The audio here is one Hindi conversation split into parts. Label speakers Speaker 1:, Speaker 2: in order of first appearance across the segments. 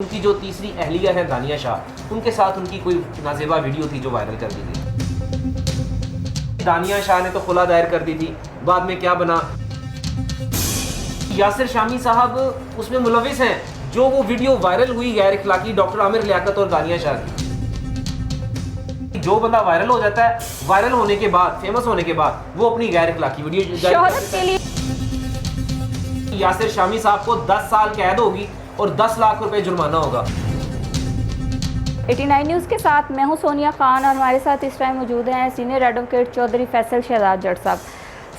Speaker 1: उनकी जो तीसरी अहलिया है दानिया शाह, उनके साथ उनकी कोई नाजेबा वीडियो थी जो वायरल कर दी गई। दानिया शाह ने तो खुला दायर कर दी थी, बाद में क्या बना, यासिर शामी साहब उसमें मुलविस हैं। जो वो वीडियो वायरल हुई गैर इखलाकी डॉक्टर आमिर लियाकत और दानिया शाह की, जो बंदा वायरल हो जाता है, वायरल होने के बाद, फेमस होने के बाद वो अपनी गैर इखलाकी वीडियो
Speaker 2: शोहरत के लिए
Speaker 1: यासिर शामी साहब को 10 साल कैद होगी और 10 लाख रुपए जुर्माना होगा।
Speaker 2: 89 न्यूज़ के साथ मैं हूं सोनिया खान और हमारे साथ इस टाइम मौजूद हैं सीनियर एडवोकेट चौधरी फैसल शहजाद जट साहब।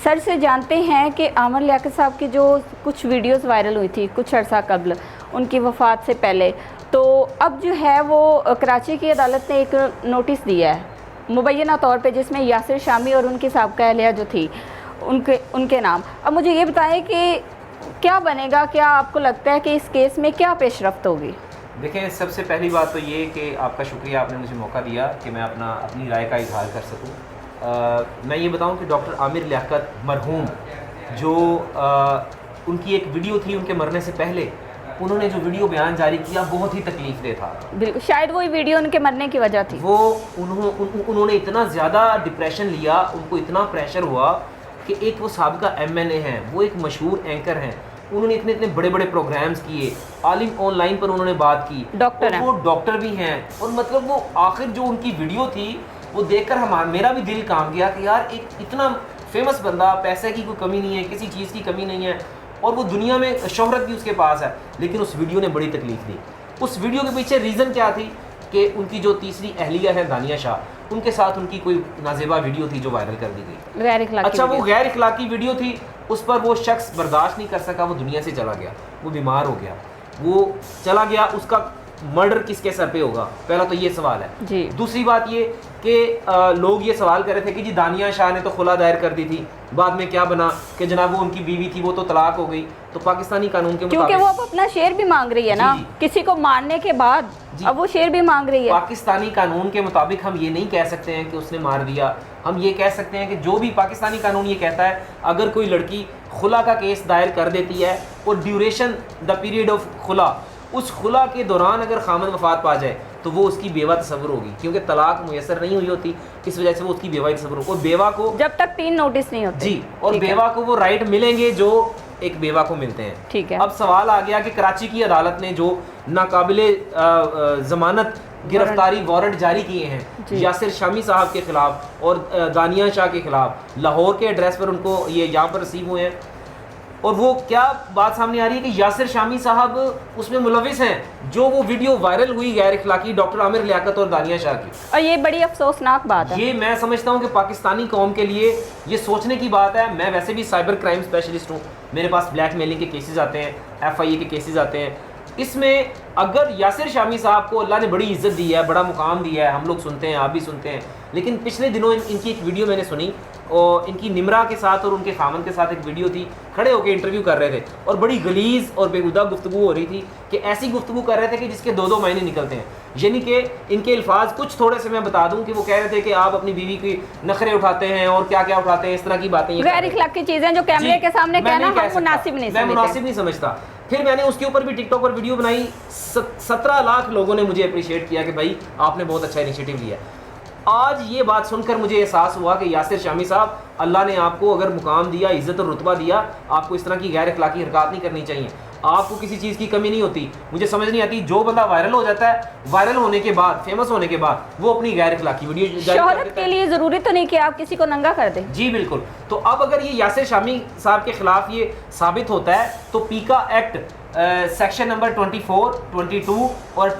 Speaker 2: सर से जानते हैं कि आमिर लियाकत साहब की जो कुछ वीडियोस वायरल हुई थी कुछ अर्सा कबल उनकी वफ़ात से पहले, तो अब जो है वो कराची की अदालत ने एक नोटिस दिया है मुबैना तौर पे, जिसमें यासिर शामी और उनकी साबिका अहलिया जो थी उनके नाम। अब मुझे ये बताएं कि क्या बनेगा, क्या आपको लगता है कि इस केस में क्या पेशरफ्त होगी?
Speaker 1: देखें, सबसे पहली बात तो ये कि आपका शुक्रिया, आपने मुझे मौका दिया कि मैं अपनी राय का इजहार कर सकूं। मैं ये बताऊं कि डॉक्टर आमिर लियाकत मरहूम जो उनकी एक वीडियो थी उनके मरने से पहले, उन्होंने जो वीडियो बयान जारी किया बहुत ही तकलीफ दे था।
Speaker 2: बिल्कुल, शायद वही वीडियो उनके मरने की वजह थी।
Speaker 1: वो उन्होंने इतना ज़्यादा डिप्रेशन लिया, उनको इतना प्रेशर हुआ कि एक वो साबिका MNA हैं, वो एक मशहूर एंकर हैं, उन्होंने इतने इतने बड़े बड़े प्रोग्राम्स किए, आलिम ऑनलाइन पर उन्होंने बात की,
Speaker 2: डॉक्टर हैं,
Speaker 1: वो डॉक्टर भी हैं, और मतलब वो आखिर जो उनकी वीडियो थी वो देखकर मेरा भी दिल काम गया कि यार एक इतना फेमस बंदा, पैसे की कोई कमी नहीं है, किसी चीज़ की कमी नहीं है, और वो दुनिया में शोहरत भी उसके पास है, लेकिन उस वीडियो ने बड़ी तकलीफ दी। उस वीडियो के पीछे रीज़न क्या थी कि उनकी जो तीसरी अहलिया है दानिया शाह, उनके साथ उनकी कोई नाजेबा वीडियो थी जो वायरल कर दी गई।
Speaker 2: गैर इखलाकी
Speaker 1: अच्छा, वो गैर इखलाकी वीडियो थी, उस पर वो शख्स बर्दाश्त नहीं कर सका, वो दुनिया से चला गया, वो बीमार हो गया, वो चला गया, उसका मर्डर किसके सर पे होगा? पहला तो ये सवाल है
Speaker 2: जी।
Speaker 1: दूसरी बात ये कि लोग ये सवाल कर रहे थे कि जी दानिया शाह ने तो खुला दायर कर दी थी, बाद में क्या बना कि जनाब वो उनकी बीवी थी, वो तो तलाक हो गई। तो पाकिस्तानी कानून के
Speaker 2: क्योंकि वो अब अपना शेयर भी मांग रही है ना, किसी को मारने के बाद अब वो शेयर भी मांग रही है।
Speaker 1: पाकिस्तानी कानून के मुताबिक हम ये नहीं कह सकते हैं कि उसने मार दिया, हम ये कह सकते हैं कि जो भी पाकिस्तानी कानून ये कहता है, अगर कोई लड़की खुला का केस दायर कर देती है और ड्यूरेशन द पीरियड ऑफ खुला, उस खुला के दौरान अगर खामद वफात पा जाए तो वो उसकी बेवा तस्वुर होगी, क्योंकि तलाक मुयसर नहीं हुई होती, इस वजह से वो उसकी बेवा तस्वुर होगी। और बेवा को
Speaker 2: जब तक 3 नोटिस नहीं होते
Speaker 1: जी, और बेवा को वो राइट मिलेंगे जो एक बेवा को मिलते हैं।
Speaker 2: ठीक है।
Speaker 1: अब सवाल आ गया कि कराची की अदालत ने जो नाकाबिले जमानत गिरफ्तारी वारंट जारी किए हैं यासिर शामी साहब के खिलाफ और दानिया शाह के खिलाफ, लाहौर के एड्रेस पर उनको ये यहाँ पर रिसीव हुए हैं, और वो क्या बात सामने आ रही है कि यासिर शामी साहब उसमें मुलविस हैं। जो वो वीडियो वायरल हुई गैर इखलाकी डॉक्टर आमिर लियाकत और दानिया शाह की,
Speaker 2: और ये बड़ी अफसोसनाक बात है।
Speaker 1: ये मैं समझता हूँ कि पाकिस्तानी कौम के लिए ये सोचने की बात है। मैं वैसे भी साइबर क्राइम स्पेशलिस्ट हूँ, मेरे पास ब्लैकमेलिंग के केसेस आते हैं, FIA के केसेस आते हैं। इसमें अगर यासिर शामी साहब को अल्लाह ने बड़ी इज्जत दी है, बड़ा मुकाम दिया है, हम लोग सुनते हैं, आप भी सुनते हैं, लेकिन पिछले दिनों इनकी एक वीडियो मैंने सुनी, और इनकी निमरा के साथ और उनके खामन के साथ एक वीडियो थी, खड़े होकर इंटरव्यू कर रहे थे, और बड़ी गलीज और बेहुदा गुफ्तगू हो रही थी कि ऐसी गुफ्तगू कर रहे थे कि जिसके 2-2 महीने निकलते हैं। यानी कि इनके अल्फाज कुछ थोड़े से मैं बता दूं कि वो कह रहे थे कि आप अपनी बीवी की नखरे उठाते हैं और क्या क्या उठाते हैं, इस तरह की बातें,
Speaker 2: गैर इखलाकी चीजें जो कैमरे के सामने कहना हम मुनासिब नहीं
Speaker 1: समझता। फिर मैंने उसके ऊपर भी टिकटॉक पर वीडियो बनाई, 17 लाख लोगों ने मुझे अप्रिशिएट किया कि भाई आपने बहुत अच्छा इनिशिएटिव लिया। आज ये बात सुनकर मुझे एहसास हुआ कि यासिर शामी साहब, अल्लाह ने आपको अगर मुकाम दिया, इज्जत और रुतबा दिया, आपको इस तरह की गैर इखलाकी हरकत नहीं करनी चाहिए। आपको किसी चीज़ की कमी नहीं होती। मुझे समझ नहीं आती, जो बंदा वायरल हो जाता है, वायरल होने के बाद, फेमस होने के बाद, वो अपनी गैर इखलाकी वीडियो
Speaker 2: शोहरत के लिए ज़रूरी तो नहीं कि आप किसी को नंगा कर दें।
Speaker 1: जी बिल्कुल। तो अब अगर ये यासिर शामी साहब के खिलाफ ये साबित होता है तो पीका एक्ट सेक्शन नंबर 24, 22 और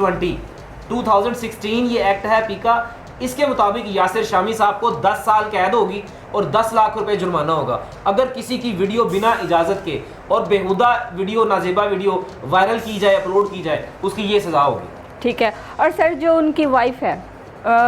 Speaker 1: 2016 ये एक्ट है पीका, इसके मुताबिक यासिर शामी साहब को 10 साल कैद होगी और 10 लाख रुपए जुर्माना होगा अगर किसी की वीडियो बिना इजाज़त के और बेहुदा वीडियो, नाजेबा वीडियो वायरल की जाए, अपलोड की जाए, उसकी ये सज़ा होगी।
Speaker 2: ठीक है। और सर, जो उनकी वाइफ है,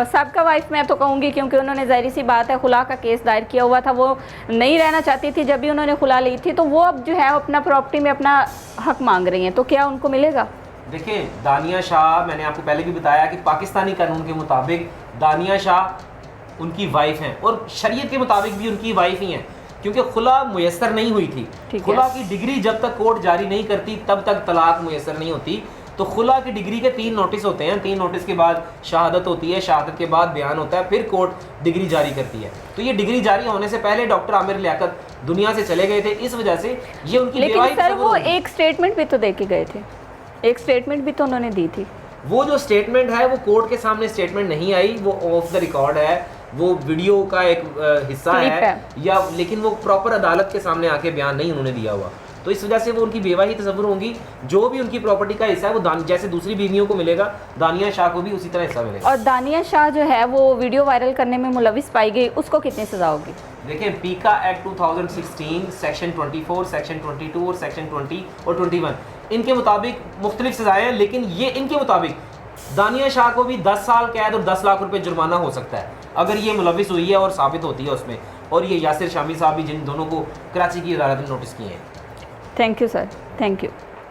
Speaker 2: सबका वाइफ मैं तो कहूँगी, क्योंकि उन्होंने ज़ाहिर सी बात है खुला का केस दायर किया हुआ था, वो नहीं रहना चाहती थी जब भी उन्होंने खुला ली थी, तो वो अब जो है अपना प्रॉपर्टी में अपना हक मांग रही हैं, तो क्या उनको मिलेगा?
Speaker 1: देखिए, दानिया शाह, मैंने आपको पहले भी बताया कि पाकिस्तानी कानून के मुताबिक दानिया शाह उनकी वाइफ हैं और शरीयत के मुताबिक भी उनकी वाइफ ही हैं, क्योंकि खुला मुयसर नहीं हुई थी। खुला की डिग्री जब तक कोर्ट जारी नहीं करती तब तक तलाक मुयसर नहीं होती। तो खुला की डिग्री के 3 नोटिस होते हैं, 3 नोटिस के बाद शहादत होती है, शहादत के बाद बयान होता है, फिर कोर्ट डिग्री जारी करती है। तो ये डिग्री जारी होने से पहले डॉक्टर आमिर लियाकत दुनिया से चले गए थे, इस वजह से ये उनकी
Speaker 2: लेकिन सर वो एक स्टेटमेंट भी तो दे के गए थे, एक स्टेटमेंट भी तो उन्होंने दी थी।
Speaker 1: वो जो स्टेटमेंट है वो कोर्ट के सामने स्टेटमेंट नहीं आई, वो ऑफ द रिकॉर्ड है, वो वीडियो का एक हिस्सा है या, लेकिन वो प्रॉपर अदालत के सामने आके बयान नहीं उन्होंने दिया हुआ। तो इस वजह से वो उनकी बेवाही तस्वुर होंगी, जो भी उनकी प्रॉपर्टी का हिस्सा है वो जैसे दूसरी बीवियों को मिलेगा, दानिया शाह को भी उसी तरह हिस्सा मिलेगा।
Speaker 2: और दानिया शाह जो है वो वीडियो वायरल करने में मुलविस पाई गई, उसको कितनी सजा होगी?
Speaker 1: देखिए, पीका एक्ट 2016 सेक्शन 24, सेक्शन 22 और सेक्शन 20 और 21 इनके मुताबिक मुख्तलिफ सजाएं हैं, लेकिन ये इनके मुताबिक दानिया शाह को भी 10 साल कैद और 10 लाख रुपए जुर्माना हो सकता है अगर ये मुलविस हुई है और साबित होती है उसमें। और ये यासिर शामी साहब भी, जिन दोनों को कराची की अदालत ने नोटिस किए हैं।
Speaker 2: Thank you sir, thank you.